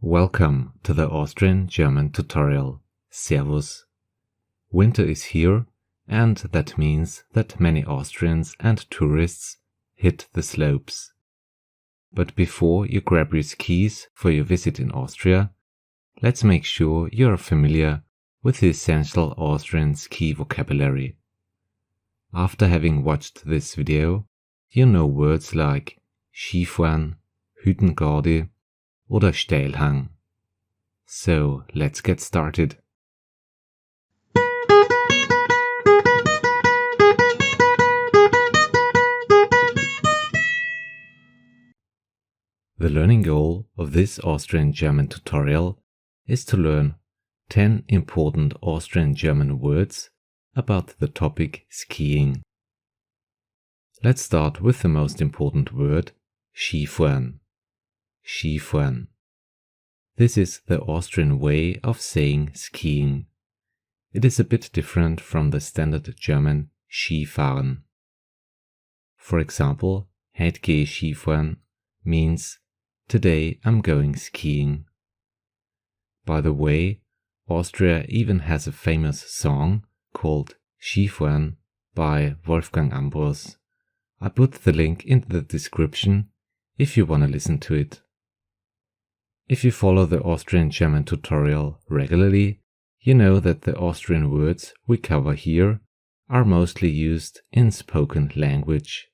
Welcome to the Austrian German tutorial, SERVUS. Winter is here, and that means that many Austrians and tourists hit the slopes. But before you grab your skis for your visit in Austria, let's make sure you are familiar with the essential Austrian ski vocabulary. After having watched this video, you know words like Skifahren, Hüttngaudi, oder Steilhang. So let's get started. The learning goal of this Austrian German tutorial is to learn 10 important Austrian German words about the topic skiing. Let's start with the most important word, Skifahren. Skifahren. This is the Austrian way of saying skiing. It is a bit different from the Standard German Skifahren. For example, Heit gehe Skifahren means today I'm going skiing. By the way, Austria even has a famous song called Skifahren by Wolfgang Ambros. I put the link in the description if you want to listen to it. If you follow the Austrian German tutorial regularly, you know that the Austrian words we cover here are mostly used in spoken language.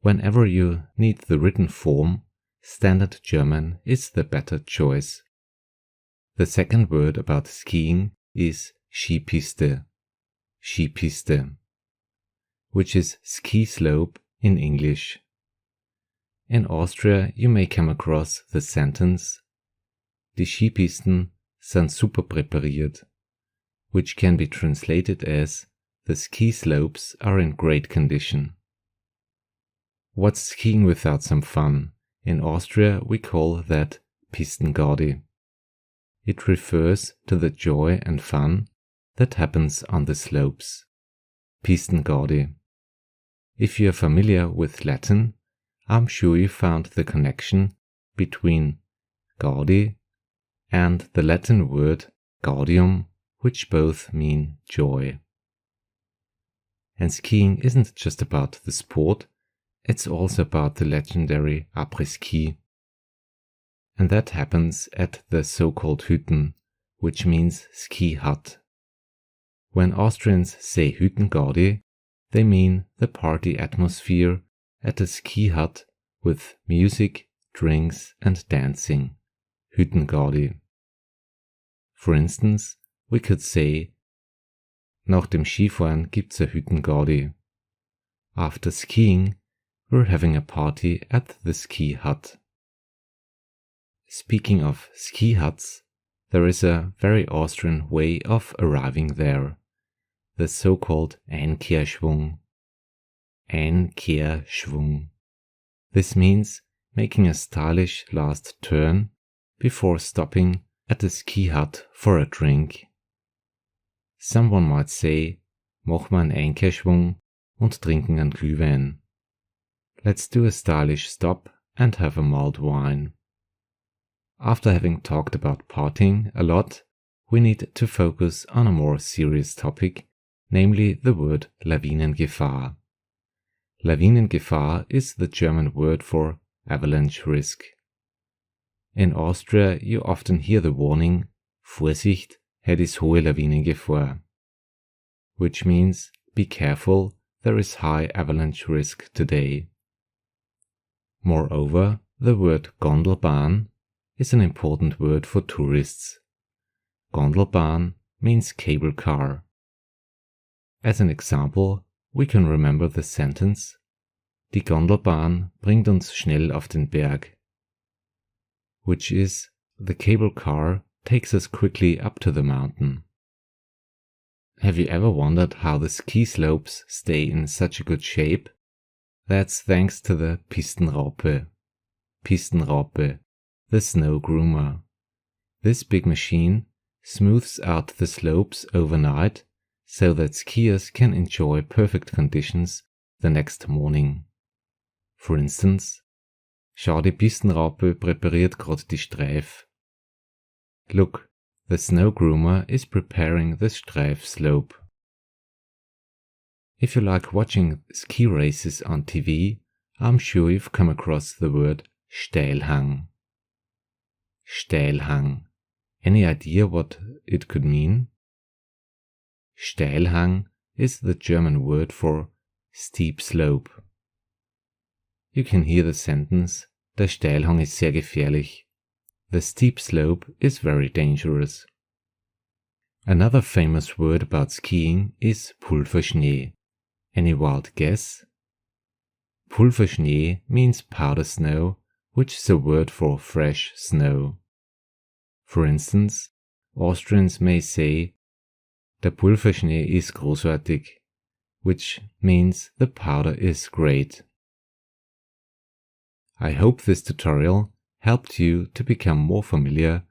Whenever you need the written form, Standard German is the better choice. The second word about skiing is Skipiste, Skipiste, which is ski slope in English. In Austria, you may come across the sentence Die Skipisten sind super präpariert, which can be translated as the ski slopes are in great condition. What's skiing without some fun? In Austria, we call that Pistengaudi. It refers to the joy and fun that happens on the slopes. Pistengaudi. If you are familiar with Latin, I'm sure you found the connection between Gaudi and the Latin word gaudium, which both mean joy. And skiing isn't just about the sport, it's also about the legendary après-ski. And that happens at the so-called Hütten, which means ski hut. When Austrians say Hüttngaudi, they mean the party atmosphere at a ski hut with music, drinks and dancing. Hüttngaudi. For instance, we could say Nach dem Skifahren gibt's a Hüttngaudi. After skiing, we're having a party at the ski hut. Speaking of ski huts, there is a very Austrian way of arriving there, the so-called Einkehrschwung. Einkehrschwung. This means making a stylish last turn before stopping at the ski hut for a drink. Someone might say, mach mal einen Einkehrschwung und trinken einen Glühwein. Let's do a stylish stop and have a mulled wine. After having talked about partying a lot, we need to focus on a more serious topic, namely the word Lawinengefahr. Lawinengefahr is the German word for avalanche risk. In Austria, you often hear the warning, Vorsicht, het is hohe Lawinengefahr, which means, be careful, there is high avalanche risk today. Moreover, the word Gondelbahn is an important word for tourists. Gondelbahn means cable car. As an example, we can remember the sentence, Die Gondelbahn bringt uns schnell auf den Berg, which is, the cable car takes us quickly up to the mountain. Have you ever wondered how the ski slopes stay in such a good shape? That's thanks to the Pistenraupe. Pistenraupe, the snow groomer. This big machine smooths out the slopes overnight so that skiers can enjoy perfect conditions the next morning. For instance, schau, die Pistenraupe präpariert grad die Streif. Look, the snow groomer is preparing the Streif slope. If you like watching ski races on TV, I'm sure you've come across the word Steilhang. Steilhang. Any idea what it could mean? Steilhang is the German word for steep slope. You can hear the sentence, der Steilhang ist sehr gefährlich. The steep slope is very dangerous. Another famous word about skiing is Pulverschnee. Any wild guess? Pulverschnee means powder snow, which is a word for fresh snow. For instance, Austrians may say, der Pulverschnee ist großartig, which means the powder is great. I hope this tutorial helped you to become more familiar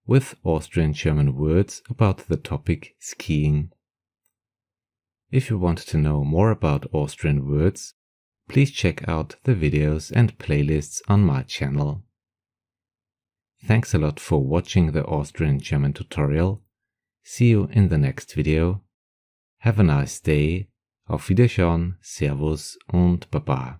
with Austrian German words about the topic skiing. If you want to know more about Austrian words, please check out the videos and playlists on my channel. Thanks a lot for watching the Austrian German tutorial. See you in the next video. Have a nice day. Auf Wiederschauen, Servus und Baba.